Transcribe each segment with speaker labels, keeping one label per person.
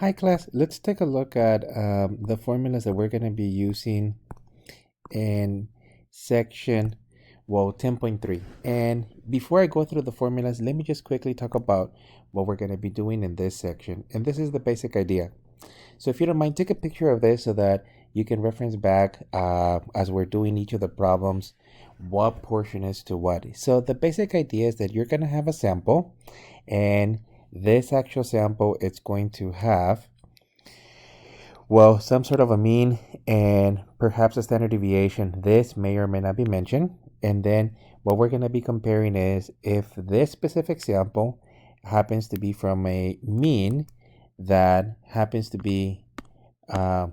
Speaker 1: Hi class, let's take a look at the formulas that we're going to be using in section, 10.3. And before I go through the formulas, let me just quickly talk about what we're going to be doing in this section. And this is the basic idea. So if you don't mind, take a picture of this so that you can reference back as we're doing each of the problems, what portion is to what. So the basic idea is that you're going to have a sample, and this actual sample, it's going to have, well, some sort of a mean and perhaps a standard deviation. This may or may not be mentioned. And then what we're going to be comparing is if this specific sample happens to be from a mean that happens to be, a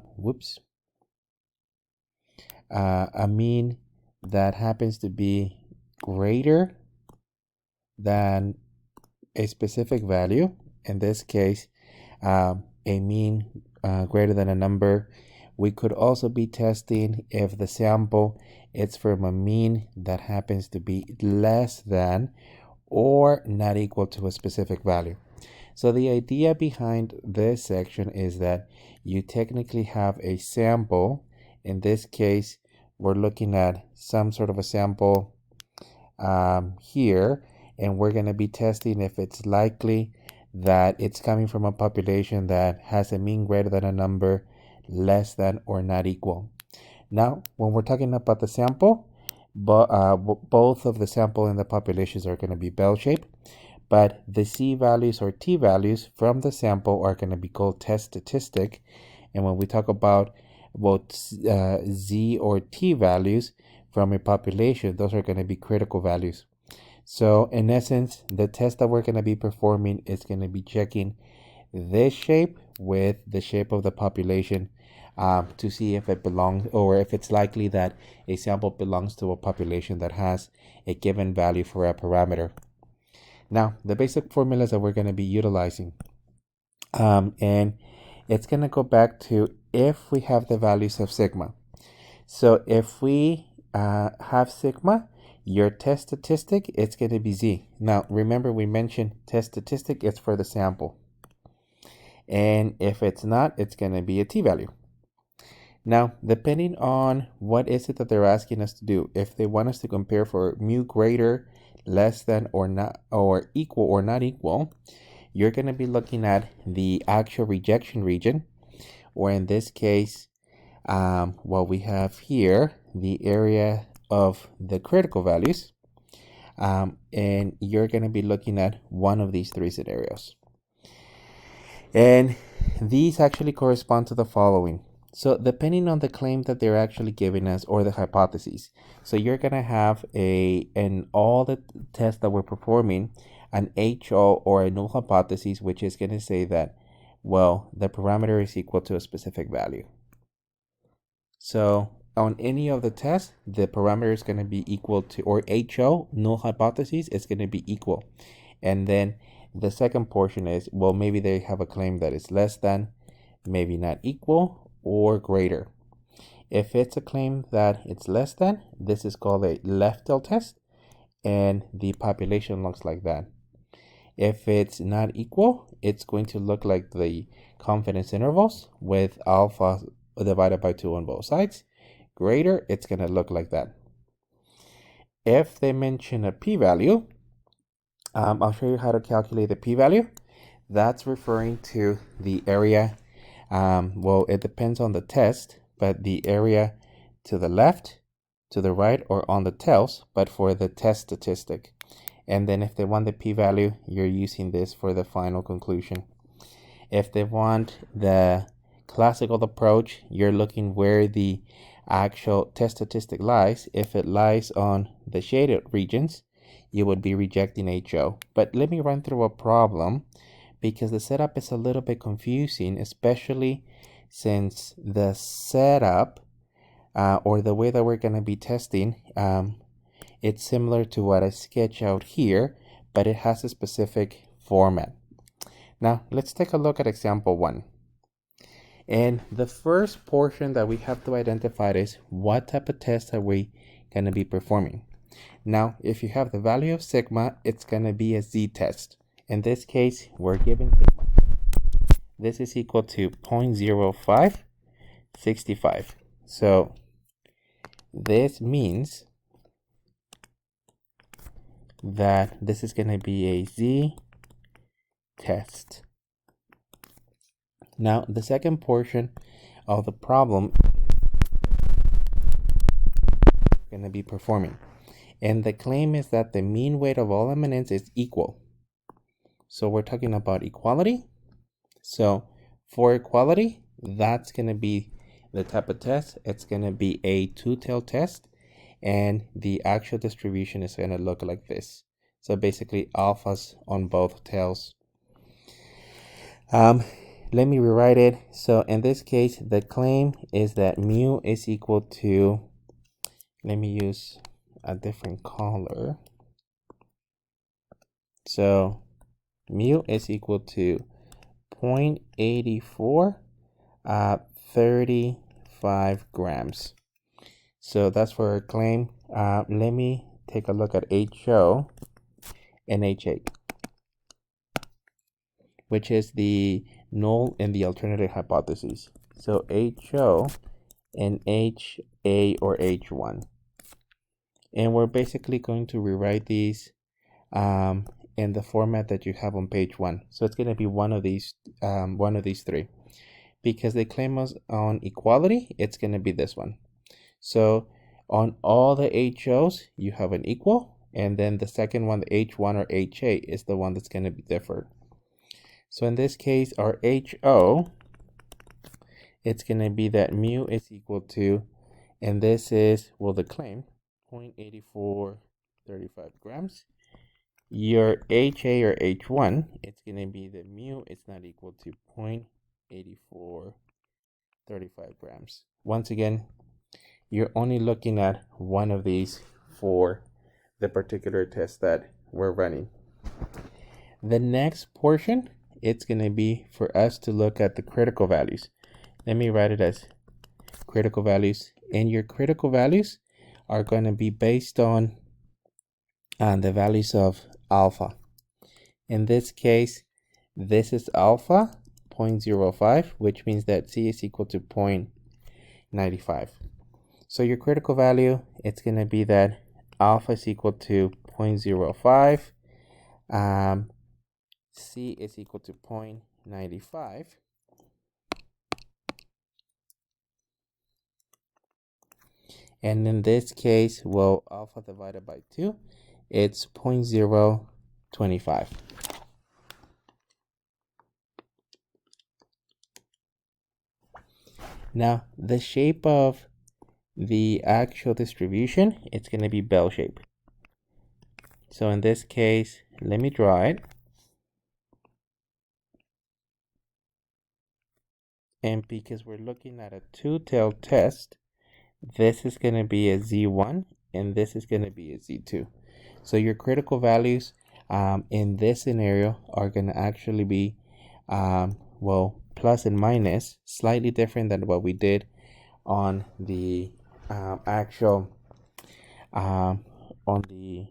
Speaker 1: mean that happens to be greater than a specific value. In this case, a mean greater than a number. We could also be testing if the sample is from a mean that happens to be less than or not equal to a specific value. So the idea behind this section is that you technically have a sample. In this case, we're looking at some sort of a sample here, and we're going to be testing if it's likely that it's coming from a population that has a mean greater than a number less than or not equal. Now, when we're talking about the sample, both of the sample and the populations are going to be bell-shaped, but the C values or T values from the sample are going to be called test statistic. And when we talk about both Z or T values from a population, those are going to be critical values. So in essence, the test that we're going to be performing is going to be checking this shape with the shape of the population to see if it belongs, or if it's likely that a sample belongs to a population that has a given value for a parameter. Now, the basic formulas that we're going to be utilizing, and it's going to go back to if we have the values of sigma. So if we have sigma, your test statistic, it's going to be Z. Now, remember we mentioned test statistic is for the sample. And if it's not, it's going to be a t-value. Now, depending on what is it that they're asking us to do, if they want us to compare for mu greater, less than, or not, or equal or not equal, you're going to be looking at the actual rejection region, or in this case, what we have here, the area of the critical values, and you're going to be looking at one of these three scenarios. And these actually correspond to the following. So depending on the claim that they're actually giving us or the hypotheses. So you're going to have in all the tests that we're performing, an HO or a null hypothesis, which is going to say that, well, the parameter is equal to a specific value. So on any of the tests, the parameter is going to be equal to, or HO, null hypothesis, is going to be equal. And then the second portion is, well, maybe they have a claim that is less than, maybe not equal, or greater. If it's a claim that it's less than, this is called a Leftel test, and the population looks like that. If it's not equal, it's going to look like the confidence intervals with alpha divided by 2 on both sides. Greater, it's going to look like that. If they mention a p-value, I'll show you how to calculate the p-value. That's referring to the area. Well, it depends on the test, but the area to the left, to the right, or on the tails, but for the test statistic. And then if they want the p-value, you're using this for the final conclusion. If they want the classical approach, you're looking where the actual test statistic lies. If it lies on the shaded regions, you would be rejecting HO. But let me run through a problem, because the setup is a little bit confusing, especially since the setup or the way that we're going to be testing, it's similar to what I sketch out here, but it has a specific format. Now, let's take a look at example 1. And the first portion that we have to identify is what type of test are we going to be performing. Now, if you have the value of sigma, it's going to be a Z test. In this case, we're given sigma. this is equal to 0.0565. So this means that this is going to be a z-test. Now, the second portion of the problem is going to be performing. And the claim is that the mean weight of all eminence is equal. So we're talking about equality. So for equality, that's going to be the type of test. It's going to be a two-tailed test. And the actual distribution is going to look like this. So basically alphas on both tails. Let me rewrite it. So in this case, the claim is that mu is equal to, let me use a different color. So mu is equal to 0.84 35 grams. So that's for our claim. Let me take a look at HO and HA, which is the null and the alternative hypotheses. So HO and HA or H1. And we're basically going to rewrite these in the format that you have on page 1. So it's going to be one of these three. Because they claim us on equality, it's going to be this one. So on all the HOs, you have an equal. And then the second one, the H1 or HA, is the one that's going to be different. So in this case, our HO, it's going to be that mu is equal to, and this is, well, the claim, 0.8435 grams. Your HA or H1, it's going to be that mu is not equal to 0.8435 grams. Once again, you're only looking at one of these for the particular test that we're running. The next portion, it's going to be for us to look at the critical values. Let me write it as critical values. And your critical values are going to be based on the values of alpha. In this case, this is alpha 0.05, which means that C is equal to 0.95. So your critical value, it's going to be that alpha is equal to 0.05. C is equal to 0.95. And in this case, well, alpha divided by 2, it's 0.025. Now, the shape of the actual distribution, it's going to be bell shape. So in this case, let me draw it. And because we're looking at a two-tailed test, this is going to be a Z1 and this is going to be a Z2. So your critical values in this scenario are going to actually be, well, plus and minus, slightly different than what we did on the actual, on the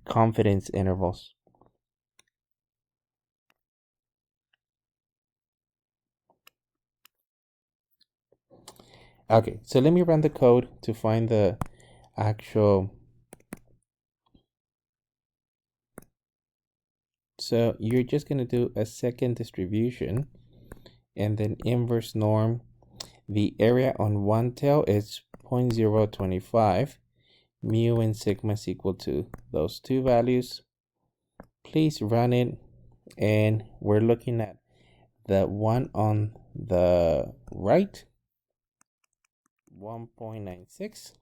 Speaker 1: confidence intervals. Okay, so let me run the code to find the actual. So you're just going to do a second distribution and then inverse norm. The area on one tail is 0.025. Mu and sigma is equal to those two values. Please run it, and we're looking at the one on the right, 1.96,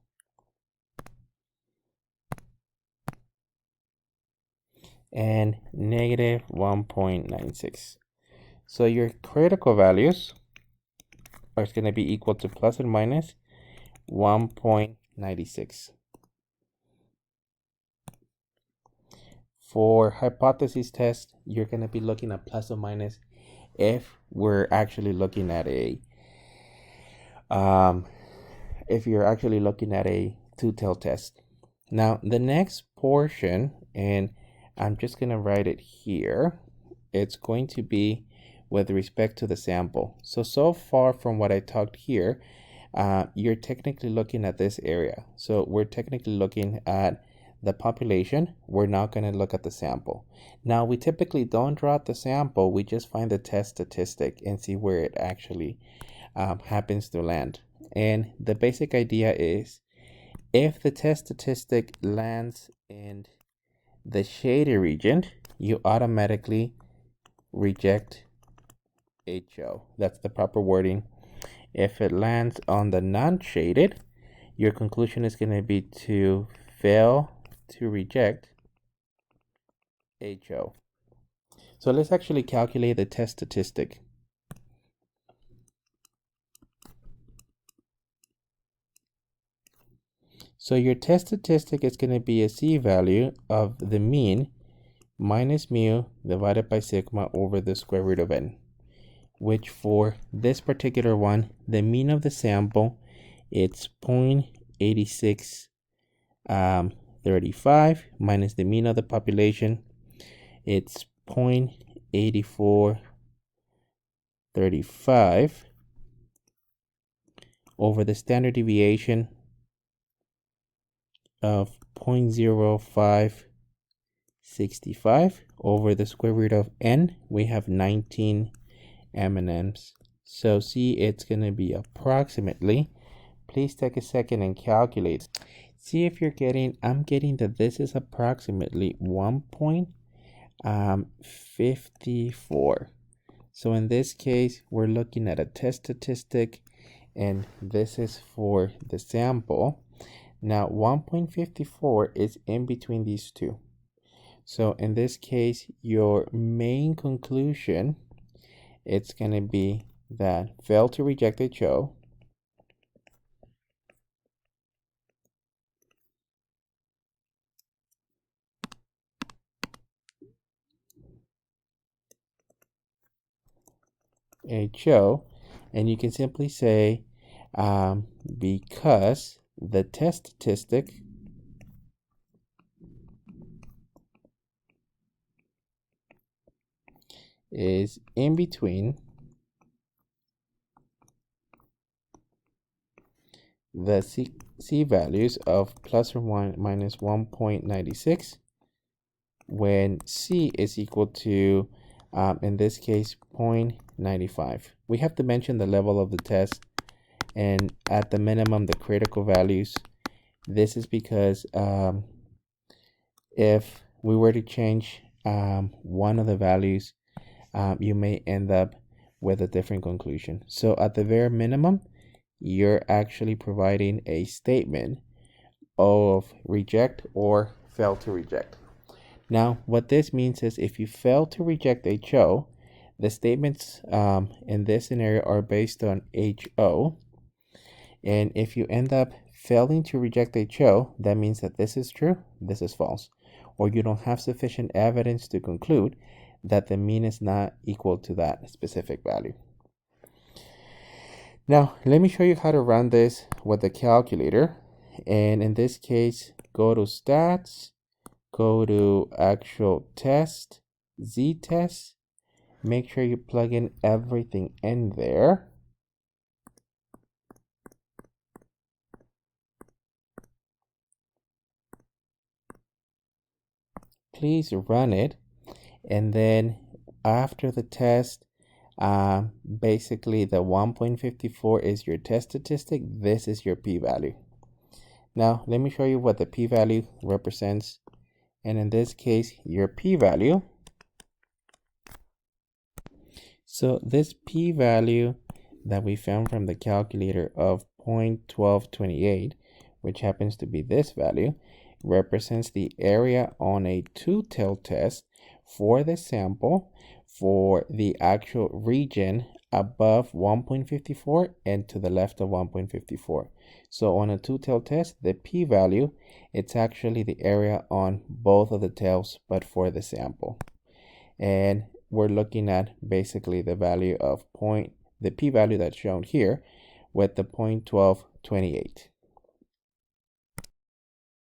Speaker 1: and negative 1.96. So your critical values are going to be equal to plus or minus 1.96. For hypothesis test, you're going to be looking at plus or minus if we're actually looking at a if you're actually looking at a two-tailed test. Now the next portion, and I'm just going to write it here, it's going to be with respect to the sample. So far from what I talked here, you're technically looking at this area. So we're technically looking at the population. We're not going to look at the sample. Now, we typically don't draw out the sample. We just find the test statistic and see where it actually happens to land. And the basic idea is, if the test statistic lands in the shaded region, you automatically reject HO. That's the proper wording. If it lands on the non-shaded, your conclusion is going to be to fail to reject HO. So let's actually calculate the test statistic. So your test statistic is going to be a C-value of the mean minus mu divided by sigma over the square root of n, which for this particular one, the mean of the sample, it's 0.8635 minus the mean of the population, it's 0.8435 over the standard deviation of 0.0565 over the square root of n. We have 19 M&Ms. So see, it's going to be approximately, please take a second and calculate. See if you're getting, I'm getting that this is approximately 1.54. So in this case, we're looking at a test statistic, and this is for the sample. Now 1.54 is in between these two. So in this case, your main conclusion, it's going to be that fail to reject HO, and you can simply say because the test statistic is in between the C values of plus or minus 1.96 when C is equal to, in this case, 0.95. We have to mention the level of the test, and at the minimum, the critical values. This is because if we were to change one of the values, you may end up with a different conclusion. So at the very minimum, you're actually providing a statement of reject or fail to reject. Now, what this means is if you fail to reject HO, the statements in this scenario are based on HO. And if you end up failing to reject HO, that means that this is true, this is false, or you don't have sufficient evidence to conclude that the mean is not equal to that specific value. Now, let me show you how to run this with the calculator. And in this case, go to stats, go to actual test, z-test, make sure you plug in everything in there. Please run it, and then after the test, basically the 1.54 is your test statistic. This is your p-value. Now let me show you what the p-value represents, and in this case your p-value, so this p-value that we found from the calculator of 0.1228, which happens to be this value, represents the area on a two-tailed test for the sample for the actual region above 1.54 and to the left of 1.54. So on a two-tailed test, the p-value, it's actually the area on both of the tails, but for the sample. And we're looking at basically the value of the p-value that's shown here with the 0.1228.